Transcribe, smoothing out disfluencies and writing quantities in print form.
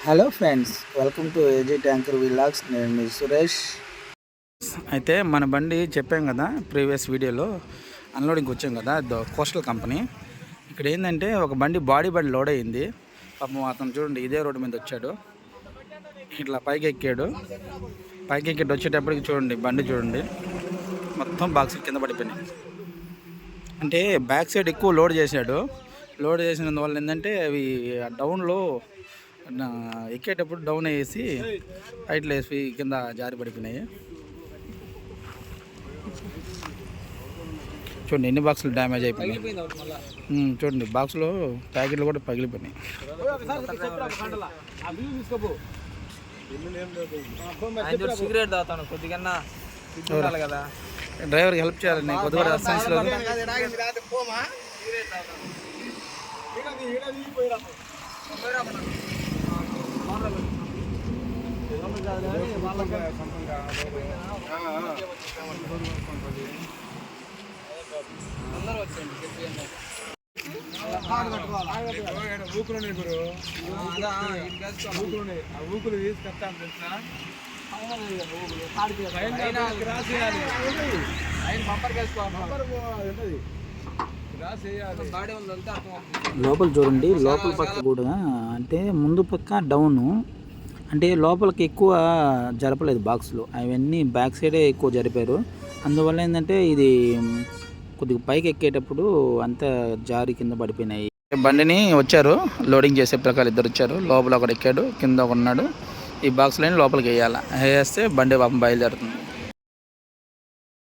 Hello friends, welcome to AG tanker vlogs. నేను మీ సురేష్. అయితే మన బండి చెప్పాం కదా ప్రీవియస్ వీడియోలో, అన్లోడింగ్కి వచ్చాం కదా కోస్టల్ కంపెనీ. ఇక్కడ ఏంటంటే ఒక బండి బాడీ లోడ్ అయ్యింది. పాపం అతను చూడండి ఇదే రోడ్డు మీద వచ్చాడు, ఇట్లా పైకి ఎక్కాడు. పైకి ఎక్కి వచ్చేటప్పటికి చూడండి బండి చూడండి మొత్తం బాక్సులు కింద పడిపోయినాయి. అంటే బ్యాక్ సైడ్ ఎక్కువ లోడ్ చేశాడు. లోడ్ చేసినందువల్ల ఏంటంటే అవి డౌన్లో ఎక్కేటప్పుడు డౌన్ అయ్యేసి హైట్లో వేసి కింద జారి పడిపోయినాయి. చూడండి ఎన్ని బాక్సులు డ్యామేజ్ అయిపోయినాయి. చూడండి బాక్స్లో ప్యాకెట్లు కూడా పగిలిపోయినాయి. సిగరెట్ తాగుతాను కొద్దిగా కదా, డ్రైవర్కి హెల్ప్ చేయాలండి కొద్దిగా అసెన్స్లో. అందరూ వచ్చేయండి. ఊకులు తీసుకొస్తాను తెలుసా, లోపల చూడండి, లోపల పక్క కూడా అంటే ముందు పక్క డౌను, అంటే లోపలికి ఎక్కువ జరపలేదు బాక్స్లో, అవన్నీ బ్యాక్ సైడే ఎక్కువ జరిపారు. అందువల్ల ఏంటంటే ఇది కొద్దిగా పైకి ఎక్కేటప్పుడు అంతా జారి కింద పడిపోయినాయి. బండిని వచ్చారు లోడింగ్ చేసే ప్రకారం ఇద్దరు వచ్చారు. లోపల ఒకడు ఎక్కాడు, కింద ఒకడు ఉన్నాడు. ఈ బాక్స్లని లోపలికి వేయాలి, వేస్తే బండి పాపం బయలుదేరుతుంది.